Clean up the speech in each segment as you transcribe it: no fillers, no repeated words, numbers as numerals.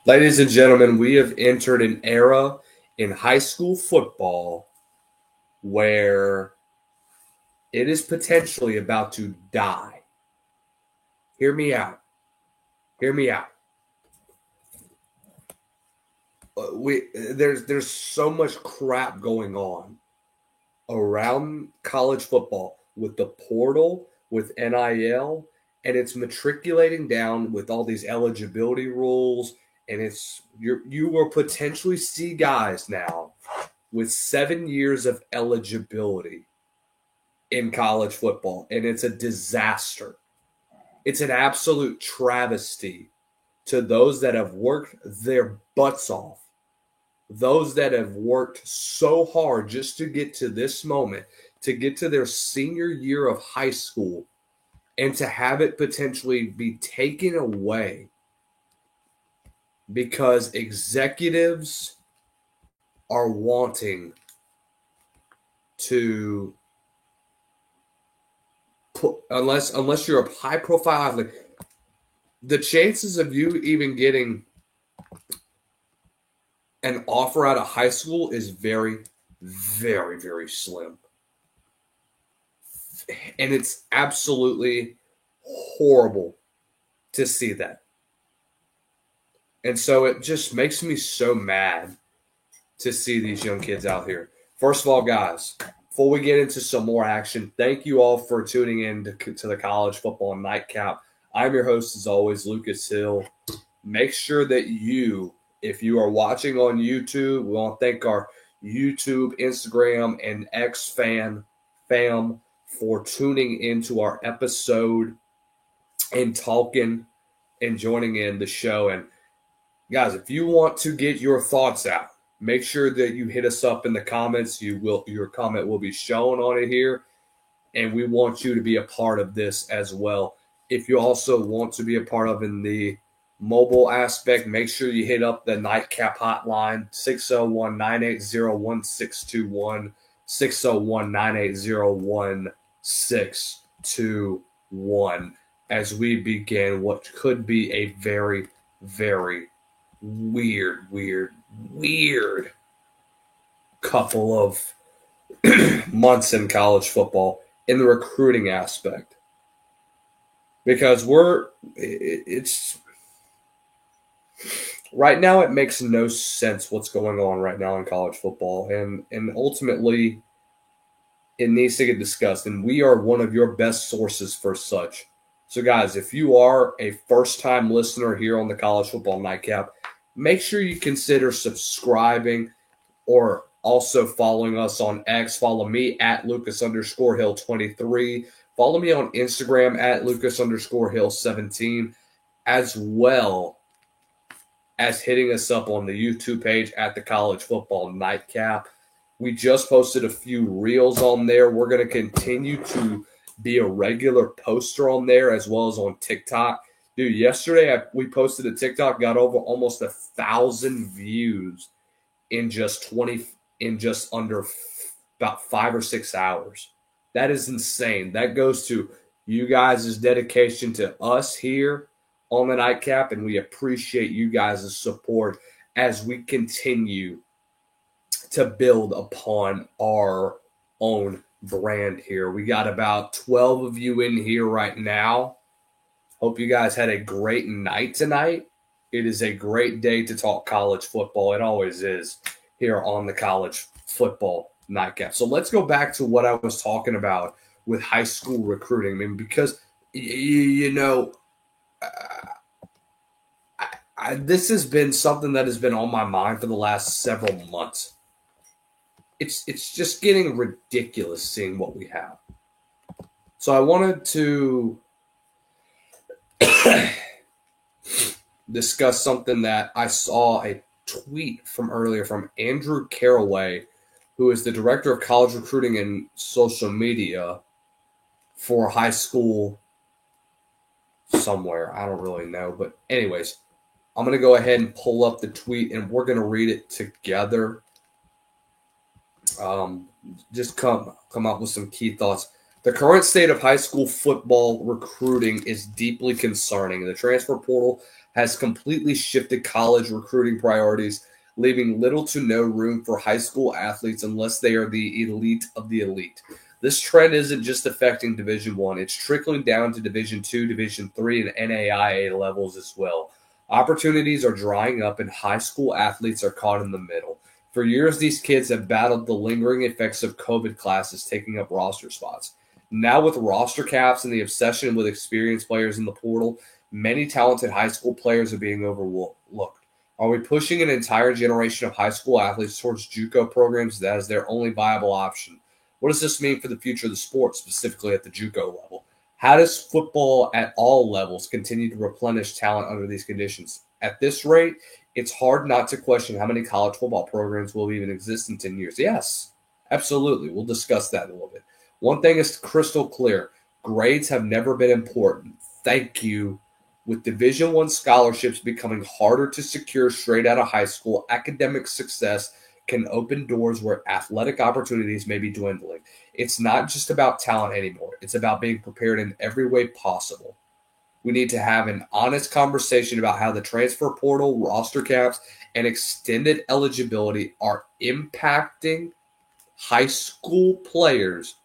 Ladies and gentlemen, we have entered an era in high school football where it is potentially about to die. Hear me out. Hear me out. There's so much crap going on around college football with the portal, with NIL, and it's matriculating down with all these eligibility rules. And you will potentially see guys now with 7 years of eligibility in college football, and it's a disaster. It's an absolute travesty to those that have worked their butts off, those that have worked so hard just to get to this moment, to get to their senior year of high school, and to have it potentially be taken away because executives are wanting to put, unless you're a high profile athlete, the chances of you even getting an offer out of high school is very, very, very slim. And it's absolutely horrible to see that. And so it just makes me so mad to see these young kids out here. First of all, guys, before we get into some more action, thank you all for tuning in to the College Football Nightcap. I'm your host, as always, Lucas Hill. Make sure that if you are watching on YouTube, we want to thank our YouTube, Instagram, and X fam for tuning into our episode and talking and joining in the show. And guys, if you want to get your thoughts out, make sure that you hit us up in the comments. Your comment will be shown on it here, and we want you to be a part of this as well. If you also want to be a part of in the mobile aspect, make sure you hit up the Nightcap hotline, 601-980-1621, 601-980-1621, as we begin what could be a very, very weird couple of months in college football in the recruiting aspect. Because it's right now, it makes no sense what's going on right now in college football. And ultimately, it needs to get discussed. And we are one of your best sources for such. So, guys, if you are a first-time listener here on the College Football Nightcap, make sure you consider subscribing or also following us on X. Follow me at Lucas_Hill23. Follow me on Instagram at Lucas_Hill17, as well as hitting us up on the YouTube page at the College Football Nightcap. We just posted a few reels on there. We're going to continue to be a regular poster on there, as well as on TikTok. Dude, yesterday we posted a TikTok, got over almost 1,000 views in just under about 5 or 6 hours. That is insane. That goes to you guys' dedication to us here on the Nightcap, and we appreciate you guys' support as we continue to build upon our own brand here. We got about 12 of you in here right now. Hope you guys had a great night tonight. It is a great day to talk college football. It always is here on the College Football Nightcap. So let's go back to what I was talking about with high school recruiting. I mean, because, this has been something that has been on my mind for the last several months. It's just getting ridiculous seeing what we have. So I wanted to discuss something that I saw a tweet from earlier from Andrew Caraway, who is the director of college recruiting and social media for high school somewhere. I don't really know. But anyways, I'm going to go ahead and pull up the tweet, and we're going to read it together. just come up with some key thoughts. The current state of high school football recruiting is deeply concerning. The transfer portal has completely shifted college recruiting priorities, leaving little to no room for high school athletes unless they are the elite of the elite. This trend isn't just affecting Division One; it's trickling down to Division Two, Division Three, and NAIA levels as well. Opportunities are drying up, and high school athletes are caught in the middle. For years, these kids have battled the lingering effects of COVID classes taking up roster spots. Now, with roster caps and the obsession with experienced players in the portal, many talented high school players are being overlooked. Are we pushing an entire generation of high school athletes towards JUCO programs as their only viable option? What does this mean for the future of the sport, specifically at the JUCO level? How does football at all levels continue to replenish talent under these conditions? At this rate, it's hard not to question how many college football programs will even exist in 10 years. Yes, absolutely. We'll discuss that in a little bit. One thing is crystal clear. Grades have never been important. Thank you. With Division I scholarships becoming harder to secure straight out of high school, academic success can open doors where athletic opportunities may be dwindling. It's not just about talent anymore. It's about being prepared in every way possible. We need to have an honest conversation about how the transfer portal, roster caps, and extended eligibility are impacting high school players.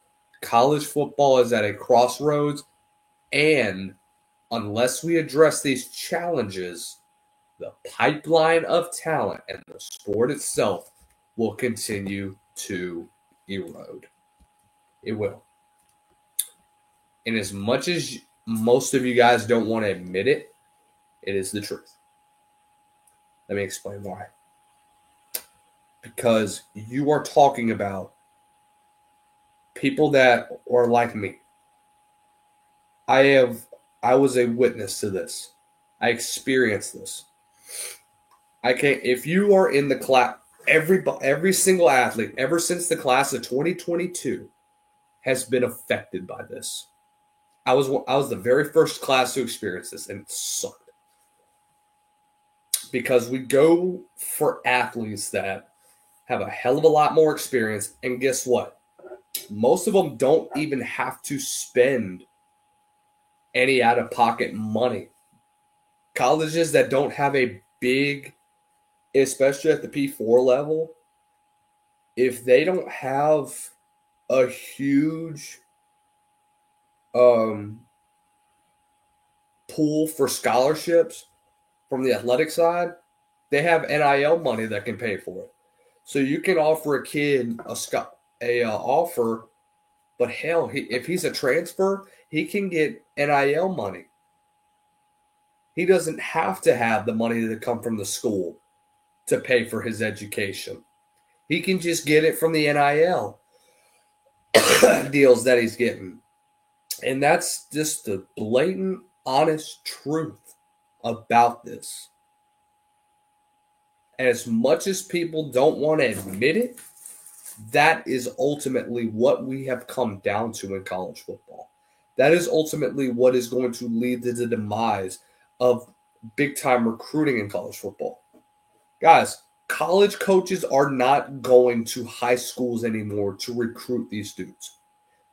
College football is at a crossroads, and unless we address these challenges, the pipeline of talent and the sport itself will continue to erode. It will. And as much as most of you guys don't want to admit it, it is the truth. Let me explain why. Because you are talking about people that are like me. I was a witness to this. I experienced this. If you are in the class, every single athlete ever since the class of 2022 has been affected by this. I was the very first class to experience this, and it sucked. Because we go for athletes that have a hell of a lot more experience, and guess what? Most of them don't even have to spend any out-of-pocket money. Colleges that don't have a big, especially at the P4 level, if they don't have a huge pool for scholarships from the athletic side, they have NIL money that can pay for it. So you can offer a kid a offer, but hell, if he's a transfer, he can get NIL money. He doesn't have to have the money to come from the school to pay for his education. He can just get it from the NIL deals that he's getting. And that's just the blatant, honest truth about this. As much as people don't want to admit it, that is ultimately what we have come down to in college football. That is ultimately what is going to lead to the demise of big-time recruiting in college football. Guys, college coaches are not going to high schools anymore to recruit these dudes.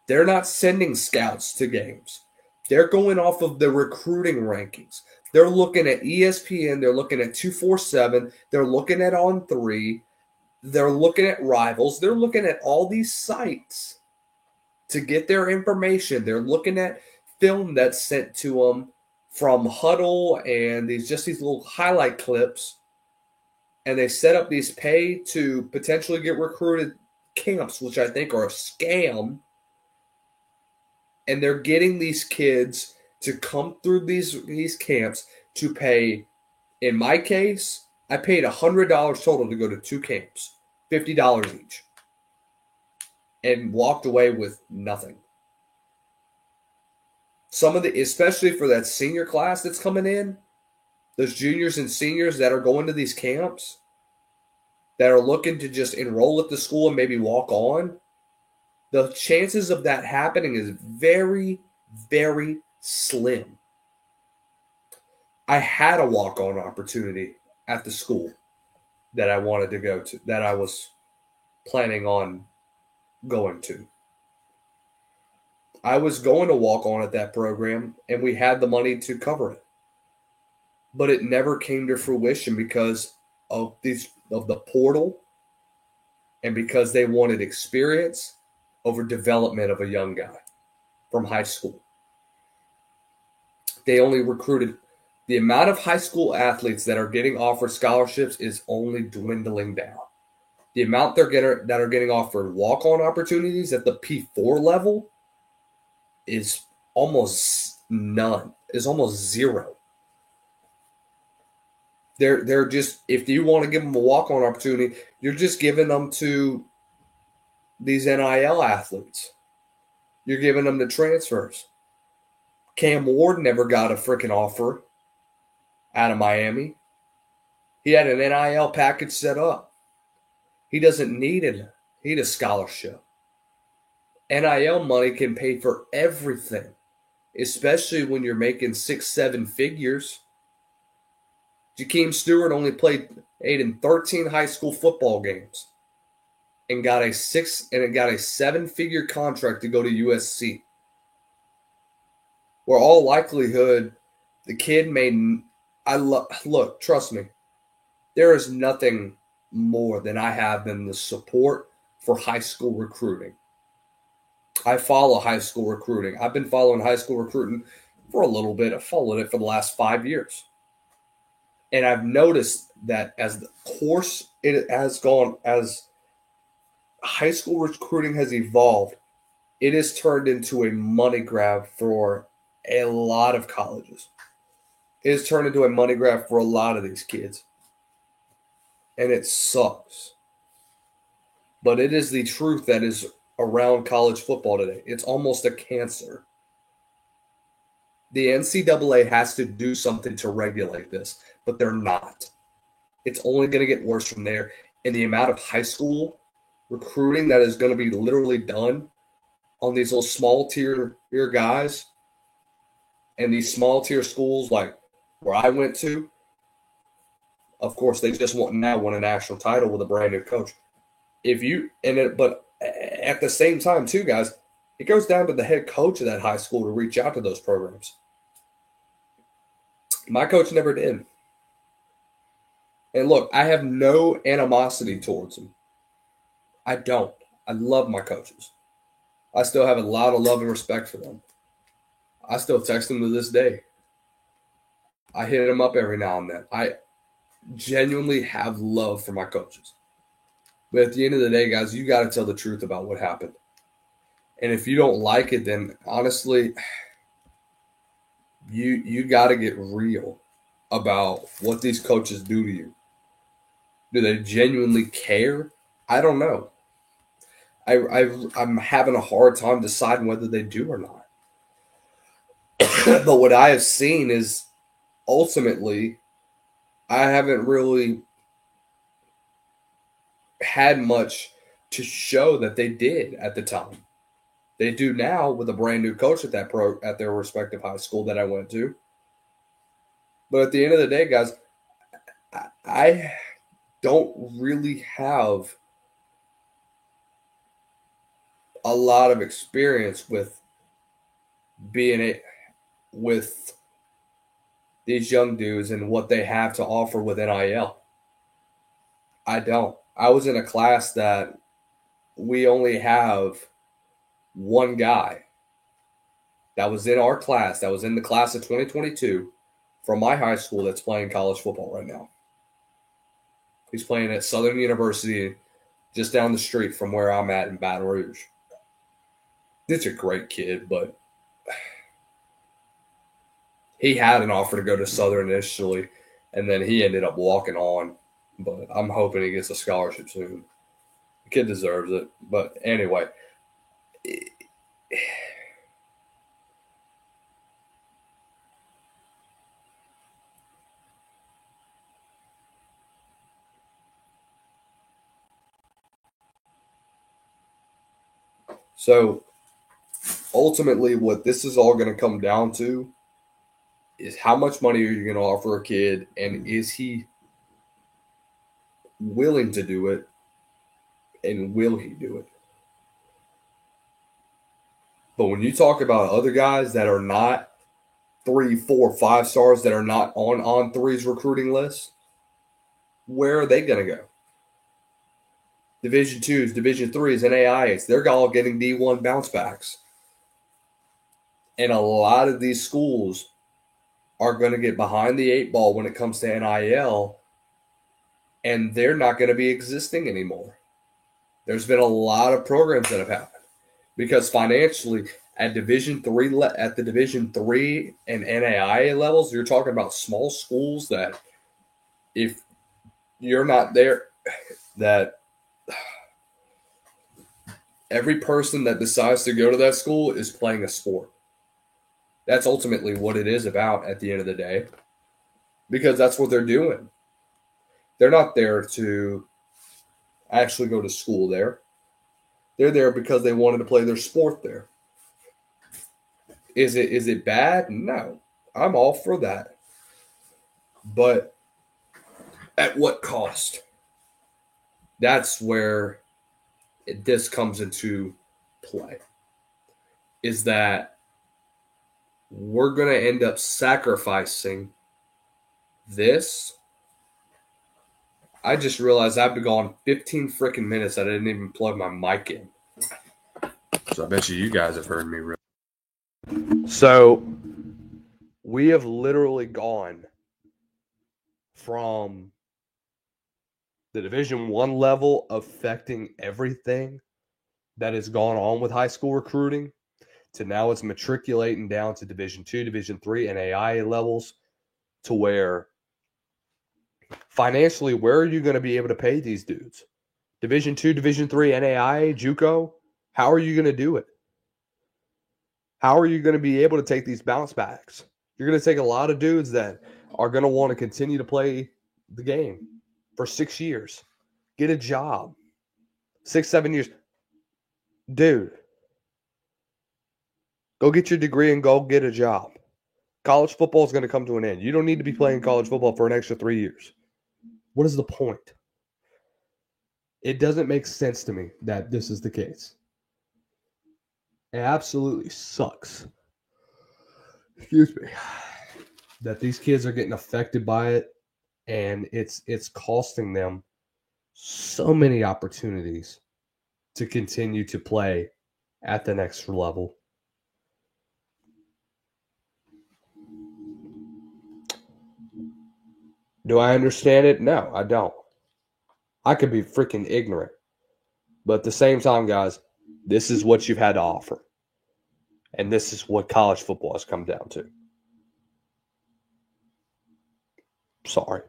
They're not sending scouts to games. They're going off of the recruiting rankings. They're looking at ESPN. They're looking at 247. They're looking at On3. They're looking at Rivals. They're looking at all these sites to get their information. They're looking at film that's sent to them from Huddle and these little highlight clips. And they set up these pay to potentially get recruited camps, which I think are a scam. And they're getting these kids to come through these camps to pay. In my case, I paid $100 total to go to 2 camps, $50 each, and walked away with nothing. Especially for that senior class that's coming in, those juniors and seniors that are going to these camps, that are looking to just enroll at the school and maybe walk on, the chances of that happening is very, very slim. I had a walk-on opportunity at the school that I wanted to go to, that I was planning on going to. I was going to walk on at that program, and we had the money to cover it. But it never came to fruition because of the portal and because they wanted experience over development of a young guy from high school. They only recruited the amount of high school athletes that are getting offered scholarships is only dwindling down. The amount that are getting offered walk-on opportunities at the P4 level is almost none. Is almost zero. They're just, if you want to give them a walk-on opportunity, you're just giving them to these NIL athletes. You're giving them the transfers. Cam Ward never got a freaking offer out of Miami. He had an NIL package set up. He doesn't need a scholarship. NIL money can pay for everything, especially when you're making 6-7 figures. Jakeem Stewart only played 8 in 13 high school football games and got a 7-figure contract to go to USC. Where all likelihood, the kid look, trust me, there is nothing more than I have than the support for high school recruiting. I follow high school recruiting. I've been following high school recruiting for a little bit. I've followed it for the last 5 years. And I've noticed that as the course it has gone, as high school recruiting has evolved, it has turned into a money grab for a lot of colleges. It has turned into a money grab for a lot of these kids. And it sucks. But it is the truth that is around college football today. It's almost a cancer. The NCAA has to do something to regulate this, but they're not. It's only going to get worse from there. And the amount of high school recruiting that is going to be literally done on these little small tier guys and these small tier schools like where I went to, of course, they just won a national title with a brand new coach. But at the same time, too, guys, it goes down to the head coach of that high school to reach out to those programs. My coach never did. And look, I have no animosity towards him. I don't. I love my coaches. I still have a lot of love and respect for them. I still text them to this day. I hit them up every now and then. I genuinely have love for my coaches. But at the end of the day, guys, you got to tell the truth about what happened. And if you don't like it, then honestly, you got to get real about what these coaches do to you. Do they genuinely care? I don't know. I'm having a hard time deciding whether they do or not. But what I have seen is ultimately I haven't really had much to show that they did at the time. They do now with a brand new coach at their respective high school that I went to. But at the end of the day, guys, I don't really have a lot of experience with with these young dudes and what they have to offer with NIL. I don't. I was in a class that we only have one guy that was in our class, that was in the class of 2022 from my high school that's playing college football right now. He's playing at Southern University just down the street from where I'm at in Baton Rouge. He's a great kid, but he had an offer to go to Southern initially, and then he ended up walking on. But I'm hoping he gets a scholarship soon. The kid deserves it. But anyway, so ultimately what this is all going to come down to is how much money are you going to offer a kid, and is he willing to do it, And will he do it? But when you talk about other guys that are not 3, 4, 5 stars that are not on three's recruiting list, where are they going to go? Division twos, Division threes, and AIs, they're all getting D1 bounce backs. And a lot of these schools are going to get behind the 8 ball when it comes to NIL, and they're not going to be existing anymore. There's been a lot of programs that have happened because financially, at the Division three and NAIA levels, you're talking about small schools that if you're not there, that every person that decides to go to that school is playing a sport. That's ultimately what it is about at the end of the day, because that's what they're doing. They're not there to actually go to school there. They're there because they wanted to play their sport there. Is it bad? No. I'm all for that. But at what cost? That's where this comes into play. Is that we're going to end up sacrificing this. I just realized I've been gone 15 freaking minutes. I didn't even plug my mic in. So I bet you guys have heard me. So we have literally gone from the Division I level affecting everything that has gone on with high school recruiting to now it's matriculating down to Division II, Division III, and AIA levels to where financially, where are you going to be able to pay these dudes? Division II, Division III, NAIA, JUCO? How are you going to do it? How are you going to be able to take these bounce backs? You're going to take a lot of dudes that are going to want to continue to play the game for 6 years. Get a job. 6, 7 years. Dude, go get your degree and go get a job. College football is going to come to an end. You don't need to be playing college football for an extra 3 years. What is the point? It doesn't make sense to me that this is the case. It absolutely sucks. Excuse me. That these kids are getting affected by it, and it's costing them so many opportunities to continue to play at the next level. Do I understand it? No, I don't. I could be freaking ignorant. But at the same time, guys, this is what you've had to offer. And this is what college football has come down to. Sorry.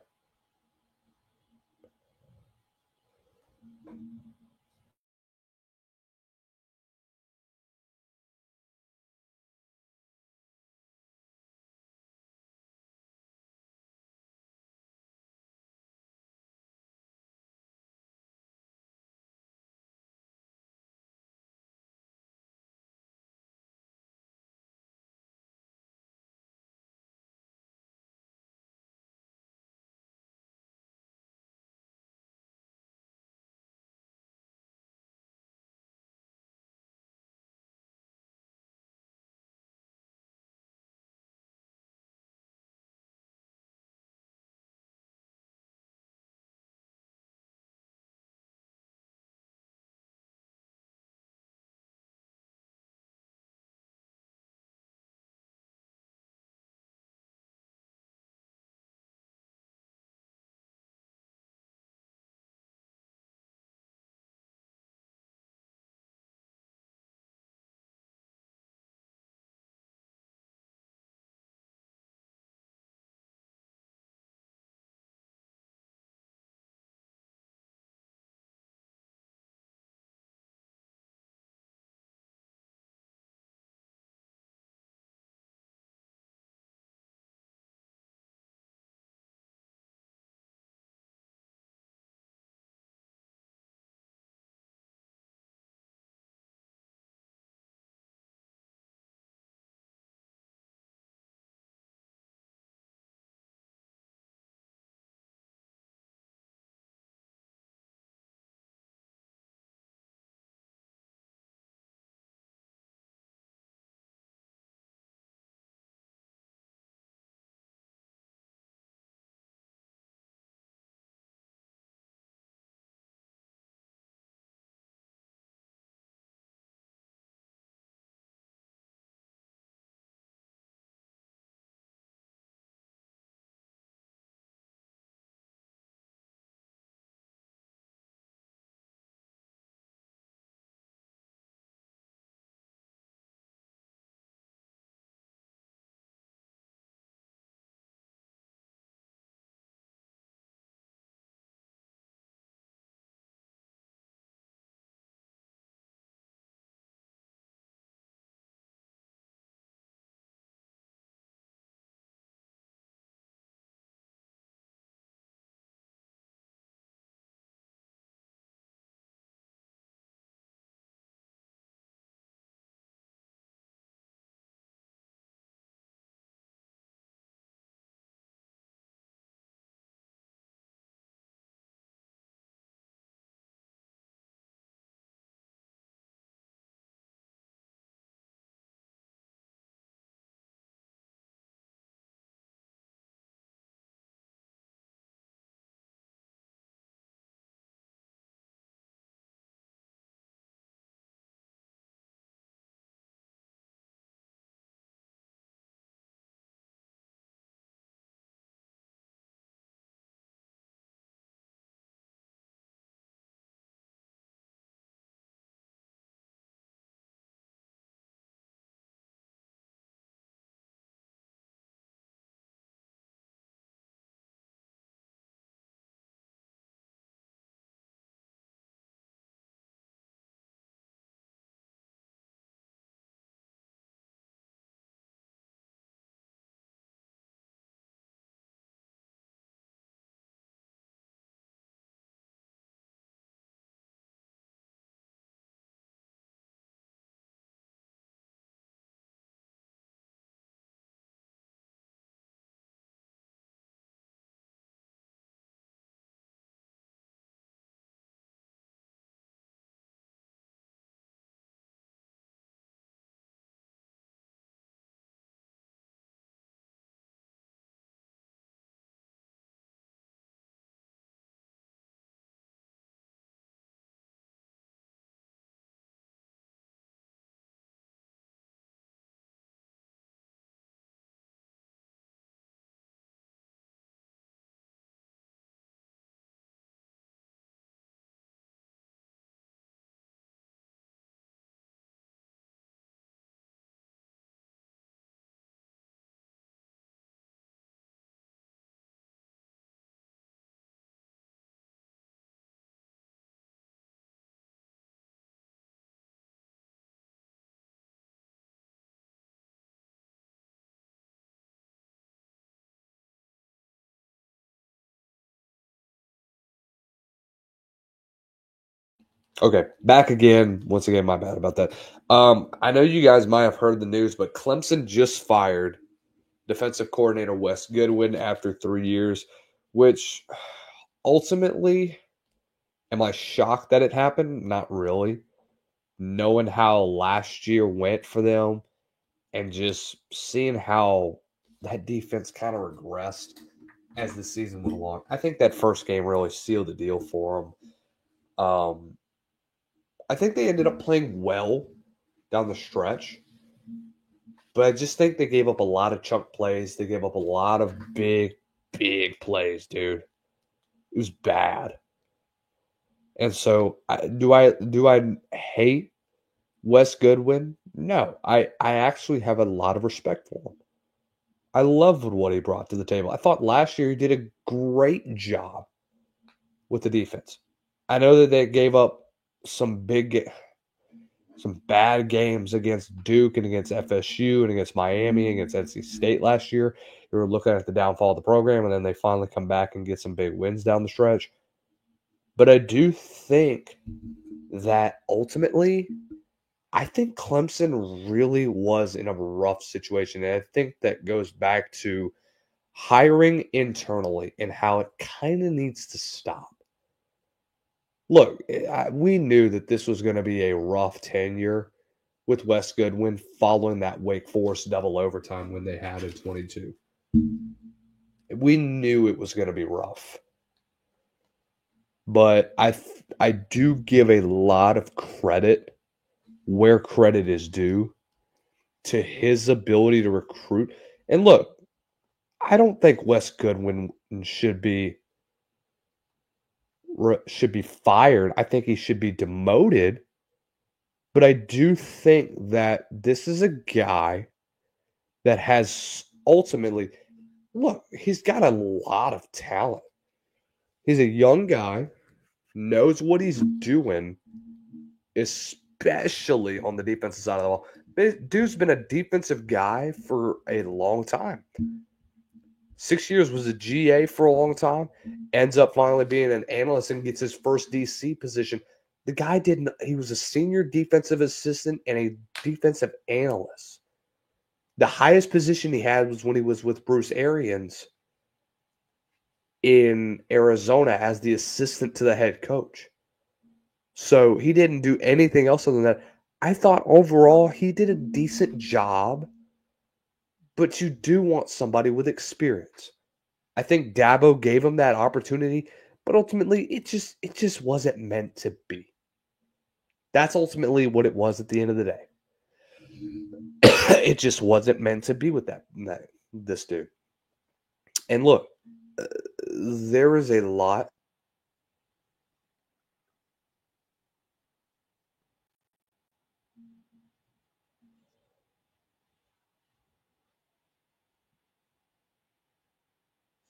Okay, back again. Once again, my bad about that. I know you guys might have heard the news, but Clemson just fired defensive coordinator Wes Goodwin after 3 years, which ultimately, am I shocked that it happened? Not really. Knowing how last year went for them and just seeing how that defense kind of regressed as the season went along. I think that first game really sealed the deal for them. I think they ended up playing well down the stretch, but I just think they gave up a lot of chunk plays. They gave up a lot of big plays, dude. It was bad. And so, do I hate Wes Goodwin? No, I actually have a lot of respect for him. I loved what he brought to the table. I thought last year he did a great job with the defense. I know that they gave up some some bad games against Duke and against FSU and against Miami and against NC State last year. You were looking at the downfall of the program, and then they finally come back and get some big wins down the stretch. But I do think that ultimately, I think Clemson really was in a rough situation. And I think that goes back to hiring internally and how it kind of needs to stop. Look, we knew that this was going to be a rough tenure with Wes Goodwin following that Wake Forest double overtime when they had in 22. We knew it was going to be rough. But I do give a lot of credit where credit is due to his ability to recruit. And look, I don't think Wes Goodwin should be fired. I think he should be demoted. But I do think that this is a guy that has ultimately, look, he's got a lot of talent. He's a young guy, knows what he's doing, especially on the defensive side of the ball. Dude's been a defensive guy for a long time. 6 years was a GA for a long time, ends up finally being an analyst and gets his first DC position. The guy he was a senior defensive assistant and a defensive analyst. The highest position he had was when he was with Bruce Arians in Arizona as the assistant to the head coach. So he didn't do anything else other than that. I thought overall he did a decent job, but you do want somebody with experience. I think Dabo gave him that opportunity, but ultimately it just wasn't meant to be. That's ultimately what it was at the end of the day. It just wasn't meant to be with this dude. And look, there is a lot.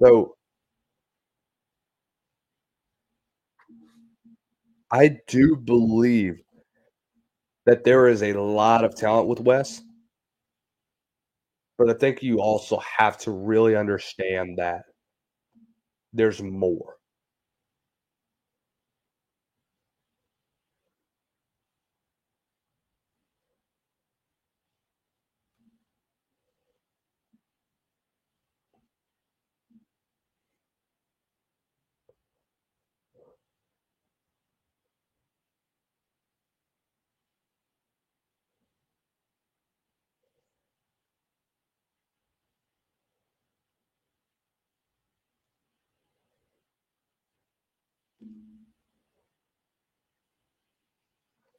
So I do believe that there is a lot of talent with Wes, but I think you also have to really understand that there's more.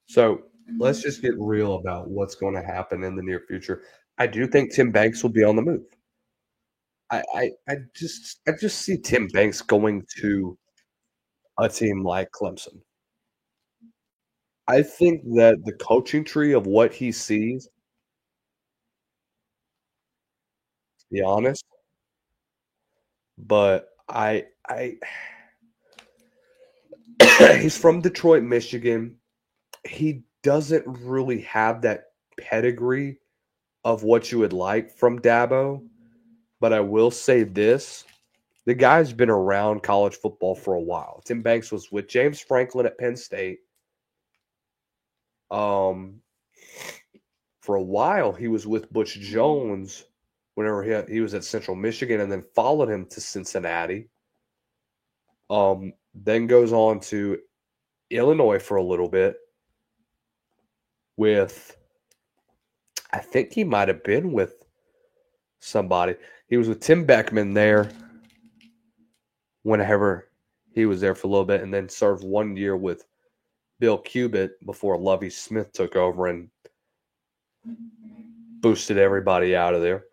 So let's just get real about what's going to happen in the near future. I do think Tim Banks will be on the move. I just see Tim Banks going to a team like Clemson. I think that the coaching tree of what he sees, to be honest, but I he's from Detroit, Michigan. He doesn't really have that pedigree of what you would like from Dabo, but I will say this. The guy's been around college football for a while. Tim Banks was with James Franklin at Penn State. For a while, he was with Butch Jones whenever he was at Central Michigan, and then followed him to Cincinnati. Then goes on to Illinois for a little bit with, I think he might have been with somebody. He was with Tim Beckman there whenever he was there for a little bit, and then served 1 year with Bill Cubit before Lovie Smith took over and boosted everybody out of there.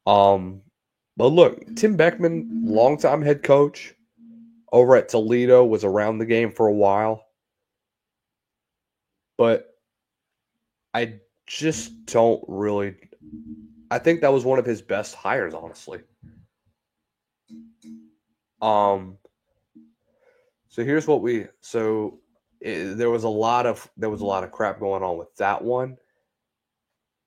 But look, Tim Beckman, longtime head coach over at Toledo, was around the game for a while. But I just don't really. I think that was one of his best hires, honestly. So here's what we. So there was a lot of crap going on with that one.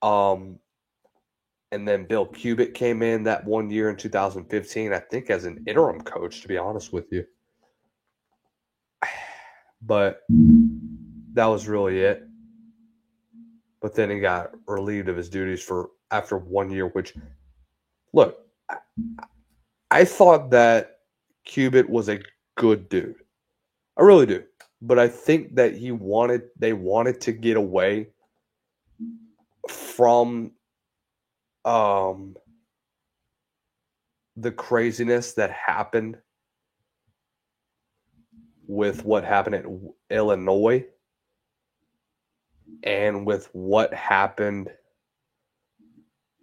And then Bill Cubit came in that 1 year in 2015, I think, as an interim coach, to be honest with you. But that was really it. But then he got relieved of his duties after 1 year, which, look, I thought that Cubit was a good dude. I really do. But I think that they wanted to get away from the craziness that happened with what happened at Illinois and with what happened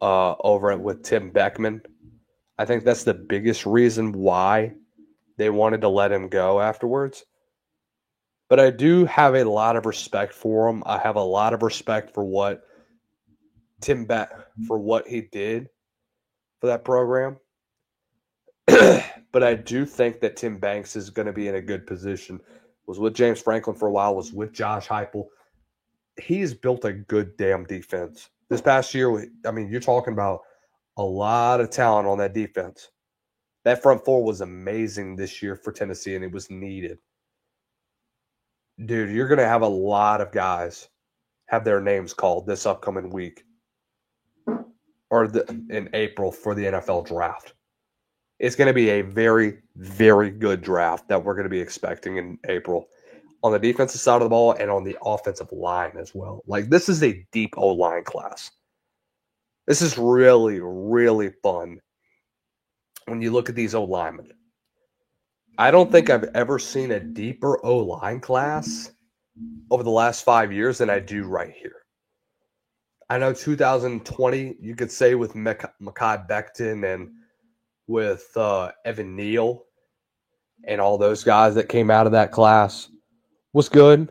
with Tim Beckman. I think that's the biggest reason why they wanted to let him go afterwards. But I do have a lot of respect for him. I have a lot of respect for what he did for that program. But I do think that Tim Banks is going to be in a good position. Was with James Franklin for a while, was with Josh Heupel. He's built a good damn defense. This past year, I mean, you're talking about a lot of talent on that defense. That front four was amazing this year for Tennessee, and it was needed. Dude, you're going to have a lot of guys have their names called this upcoming week or in April for the NFL draft. It's going to be a very, very good draft that we're going to be expecting in April on the defensive side of the ball and on the offensive line as well. Like, this is a deep O-line class. This is really, really fun when you look at these O-linemen. I don't think I've ever seen a deeper O-line class over the last 5 years than I do right here. I know 2020, you could say with Mekhi Becton and with Evan Neal and all those guys that came out of that class was good.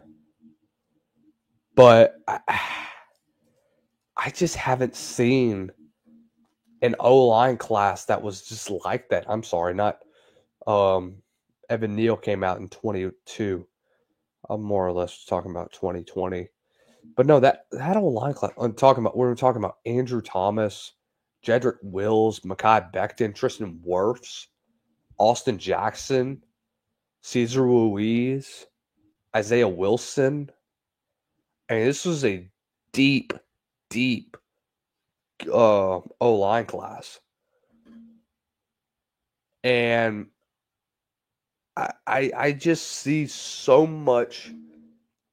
But I just haven't seen an O-line class that was just like that. I'm sorry, not Evan Neal came out in 22. I'm more or less talking about 2020. But no, that O-line class, we're talking about Andrew Thomas, Jedrick Wills, Mekhi Becton, Tristan Wirfs, Austin Jackson, Cesar Ruiz, Isaiah Wilson. I mean, this was a deep O-line class. And I just see so much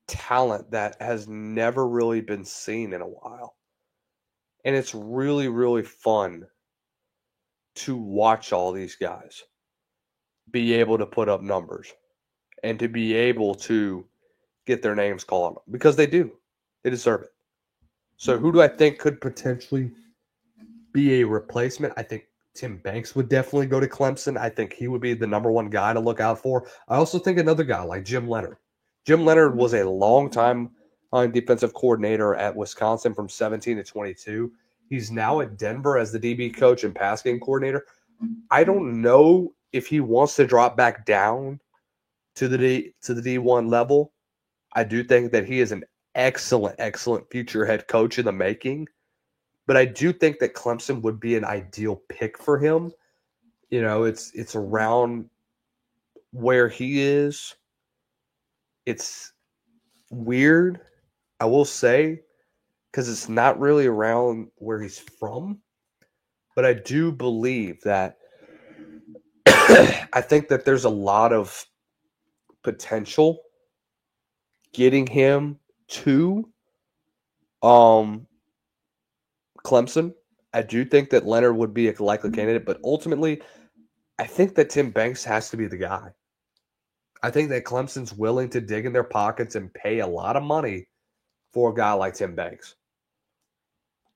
talent that has never really been seen in a while. And it's really, really fun to watch all these guys be able to put up numbers and to be able to get their names called because they do. They deserve it. So who do I think could potentially be a replacement? I think Tim Banks would definitely go to Clemson. I think he would be the number one guy to look out for. I also think another guy like Jim Leonhard. Jim Leonhard was a long-time defensive coordinator at Wisconsin from 17 to 22. He's now at Denver as the DB coach and pass game coordinator. I don't know if he wants to drop back down to the D1 level. I do think that he is an excellent future head coach in the making. But I do think that Clemson would be an ideal pick for him. You know, it's around where he is. It's weird I will say, because it's not really around where he's from, but I do believe that I think that there's a lot of potential getting him to Clemson. I do think that Leonard would be a likely candidate, but ultimately, I think that Tim Banks has to be the guy. I think that Clemson's willing to dig in their pockets and pay a lot of money for a guy like Tim Banks.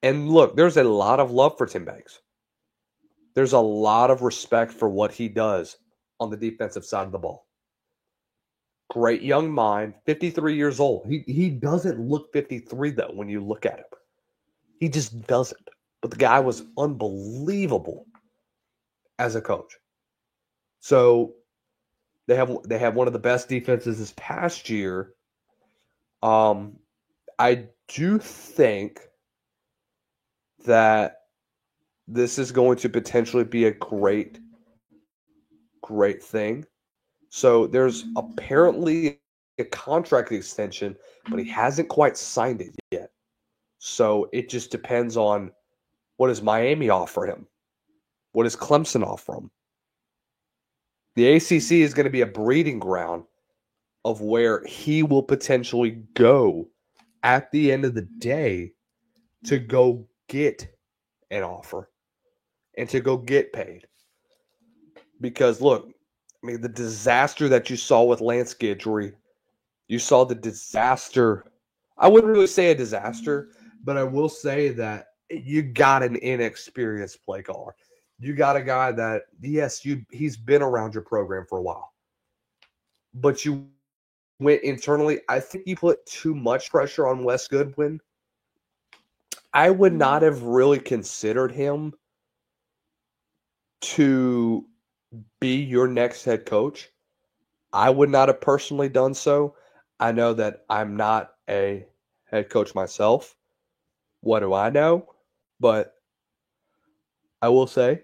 And look, there's a lot of love for Tim Banks. There's a lot of respect for what he does on the defensive side of the ball. Great young mind, 53 years old. He doesn't look 53, though, when you look at him. He just doesn't. But the guy was unbelievable as a coach. So they have one of the best defenses this past year. I do think that this is going to potentially be a great thing. So there's apparently a contract extension, but he hasn't quite signed it yet. So it just depends on what does Miami offer him? What does Clemson offer him? The ACC is going to be a breeding ground of where he will potentially go at the end of the day to go get an offer and to go get paid. Because look, I mean, the disaster that you saw with Lance Guidry, you saw the disaster. I wouldn't really say a disaster, but I will say that you got an inexperienced play caller. You got a guy that, yes, he's been around your program for a while, but you went internally. I think you put too much pressure on Wes Goodwin. I would not have really considered him to be your next head coach. I would not have personally done so. I know that I'm not a head coach myself. What do I know? But I will say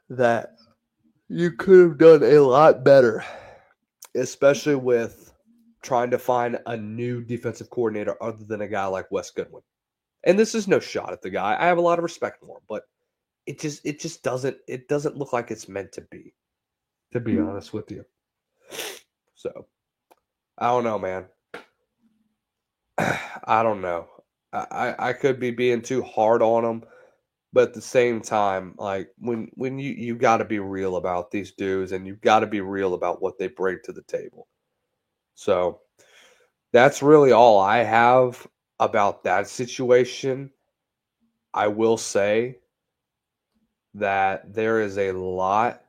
that you could have done a lot better, especially with trying to find a new defensive coordinator other than a guy like Wes Goodwin. And this is no shot at the guy. I have a lot of respect for him, but it just doesn't look like it's meant to be honest with you. So I don't know, man. I don't know. I could be being too hard on him, but at the same time, like when you got to be real about these dudes, and you've got to be real about what they bring to the table. So that's really all I have about that situation. I will say that there is a lot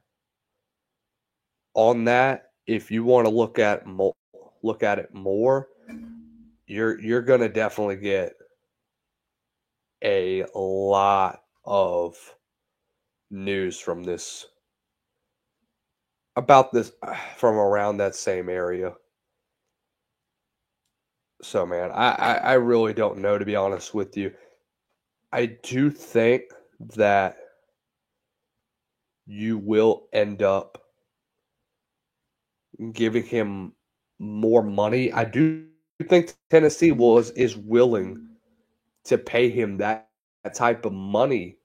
on that. If you want to look at it more, you're going to definitely get a lot of news from this about this from around that same area. So, man, I really don't know, to be honest with you. I do think that you will end up giving him more money. I do think Tennessee is willing to pay him that type of money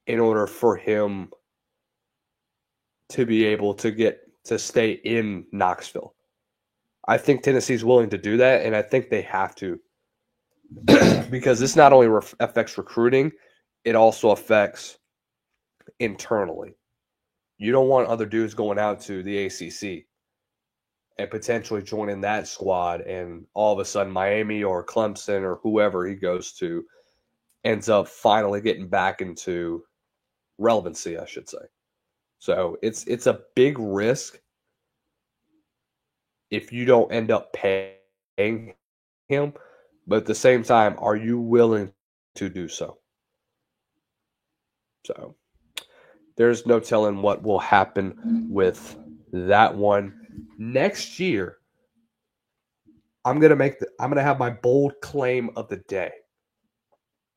in order for him to be able to stay in Knoxville. I think Tennessee's willing to do that, and I think they have to. Because this not only affects recruiting, it also affects internally. You don't want other dudes going out to the ACC and potentially joining that squad, and all of a sudden Miami or Clemson or whoever he goes to ends up finally getting back into relevancy, I should say. So it's a big risk if you don't end up paying him. But at the same time, are you willing to do so? So there's no telling what will happen with that one. Next year, I'm gonna have my bold claim of the day.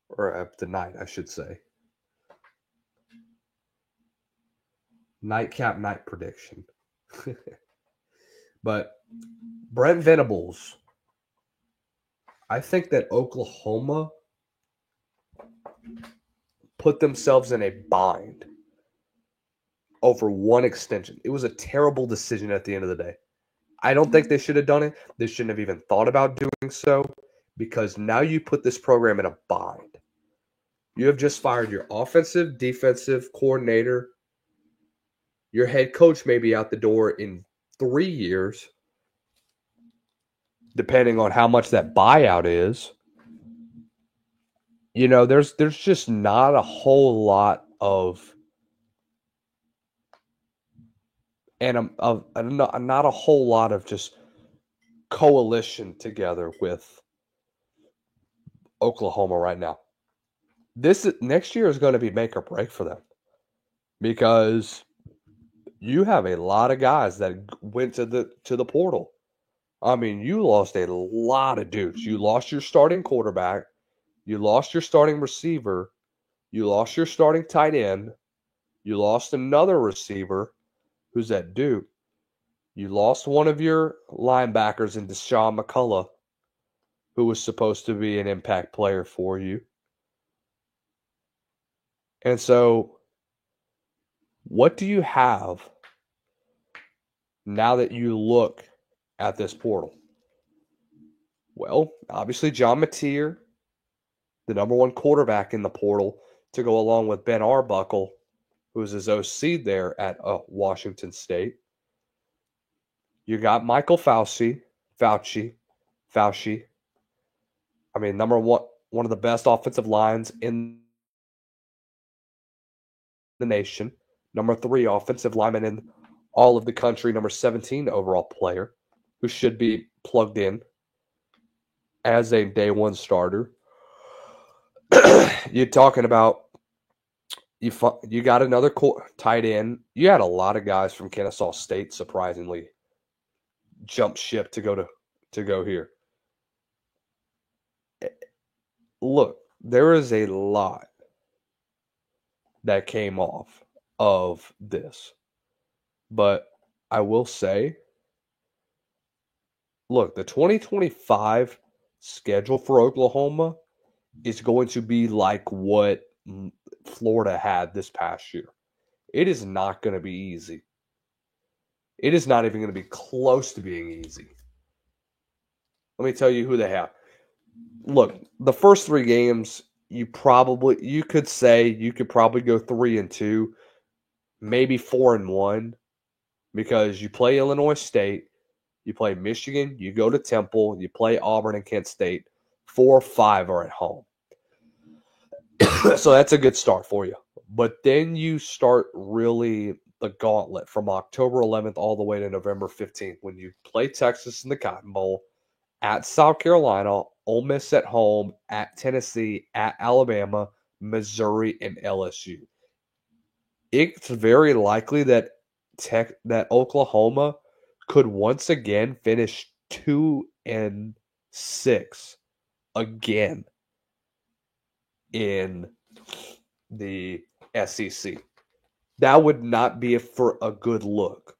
Or of the night, I should say. Nightcap night prediction. But Brent Venables. I think that Oklahoma put themselves in a bind over one extension. It was a terrible decision at the end of the day. I don't think they should have done it. They shouldn't have even thought about doing so because now you put this program in a bind. You have just fired your offensive, defensive coordinator. Your head coach may be out the door in 3 years, depending on how much that buyout is. You know, there's just not a whole lot of not a whole lot of just coalition together with Oklahoma right now. This next year is going to be make or break for them because you have a lot of guys that went to the portal. I mean, you lost a lot of dudes. You lost your starting quarterback, you lost your starting receiver, you lost your starting tight end, you lost another receiver who's at Duke. You lost one of your linebackers in Deshaun McCullough, who was supposed to be an impact player for you. And so, what do you have now that you look at this portal? Well, obviously, John Mateer, the number one quarterback in the portal, to go along with Ben Arbuckle, who was his OC there at Washington State. You got Michael Fauci. I mean, number one of the best offensive lines in the nation. Number 3 offensive lineman in all of the country. Number 17 overall player who should be plugged in as a day one starter. You're talking about you got another tight end. You had a lot of guys from Kennesaw State surprisingly jump ship to go here. Look, there is a lot that came off of this. But I will say, look, the 2025 schedule for Oklahoma is going to be like what Florida had this past year. It is not going to be easy. It is not even going to be close to being easy. Let me tell you who they have. Look, the first 3 games, you could probably go 3-2, maybe 4-1, because you play Illinois State, you play Michigan, you go to Temple, you play Auburn and Kent State. 4 or 5 are at home. So that's a good start for you. But then you start really the gauntlet from October 11th all the way to November 15th when you play Texas in the Cotton Bowl, at South Carolina, Ole Miss at home, at Tennessee, at Alabama, Missouri, and LSU. It's very likely that Oklahoma could once again finish 2-6 again in the SEC. That would not be for a good look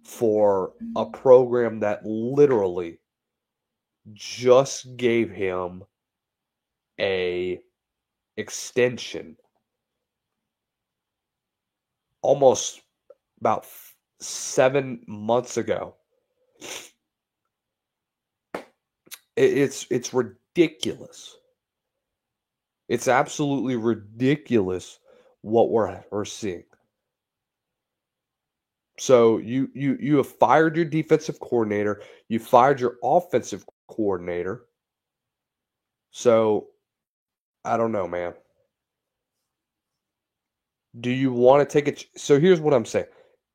for a program that literally just gave him a extension almost about 7 months ago. It's ridiculous. It's absolutely ridiculous what we're seeing. So you have fired your defensive coordinator, you fired your offensive coordinator. So I don't know, man. Do you want to take it? So here's what I'm saying.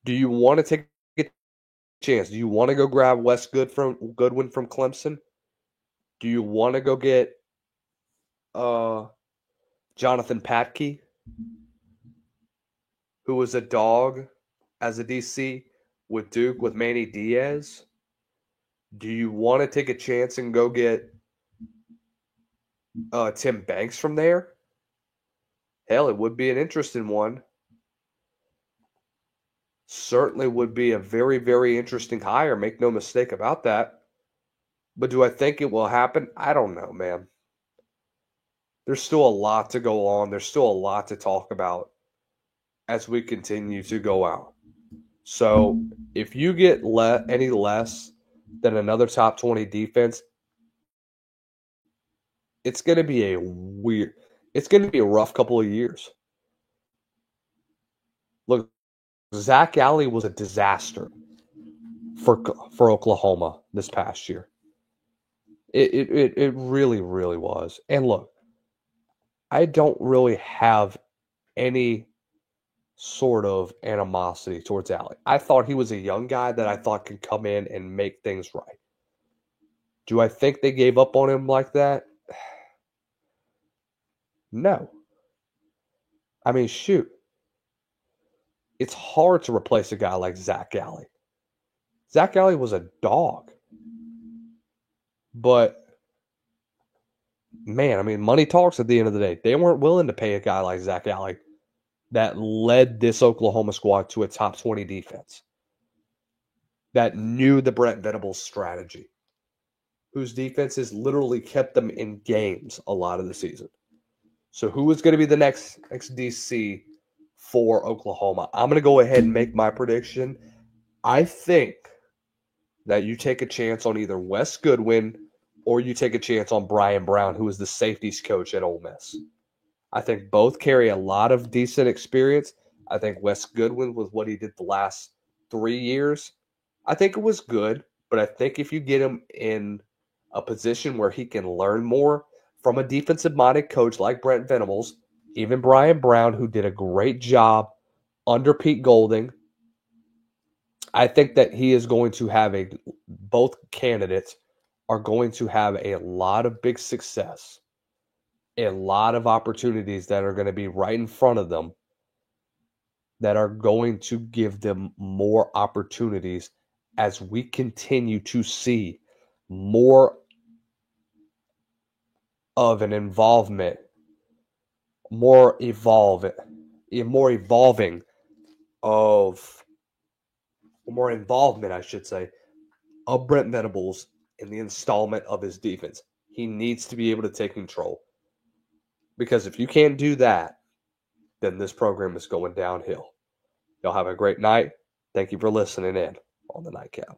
Do you want to take a chance? Do you want to go grab Wes Goodwin from Clemson? Do you want to go get Jonathan Patke, who was a dog as a DC with Duke with Manny Diaz? Do you want to take a chance and go get Tim Banks from there? Hell, it would be an interesting one. certainly would be a very, very interesting hire. Make no mistake about that. But do I think it will happen? I don't know, man. There's still a lot to go on. There's still a lot to talk about as we continue to go out. So if you get any less than another top 20 defense, it's going to be it's going to be a rough couple of years. Look, Zach Alley was a disaster for Oklahoma this past year. It really, really was. And look, I don't really have any sort of animosity towards Alley. I thought he was a young guy that I thought could come in and make things right. Do I think they gave up on him like that? No. I mean, shoot. It's hard to replace a guy like Zach Alley. Zach Alley was a dog. But, man, I mean, money talks at the end of the day. They weren't willing to pay a guy like Zach Alley that led this Oklahoma squad to a top 20 defense, that knew the Brent Venables strategy, whose defenses literally kept them in games a lot of the season. So who is going to be the next DC for Oklahoma? I'm going to go ahead and make my prediction. I think that you take a chance on either Wes Goodwin or you take a chance on Brian Brown, who is the safeties coach at Ole Miss. I think both carry a lot of decent experience. I think Wes Goodwin, with what he did the last 3 years, I think it was good. But I think if you get him in a position where he can learn more from a defensive-minded coach like Brent Venables, even Brian Brown, who did a great job under Pete Golding, I think that he is going to have both candidates are going to have a lot of big success, a lot of opportunities that are going to be right in front of them that are going to give them more opportunities as we continue to see more of an involvement, more involving of more involvement, I should say, of Brent Venables in the installment of his defense. He needs to be able to take control. Because if you can't do that, then this program is going downhill. Y'all have a great night. Thank you for listening in on the Nightcap.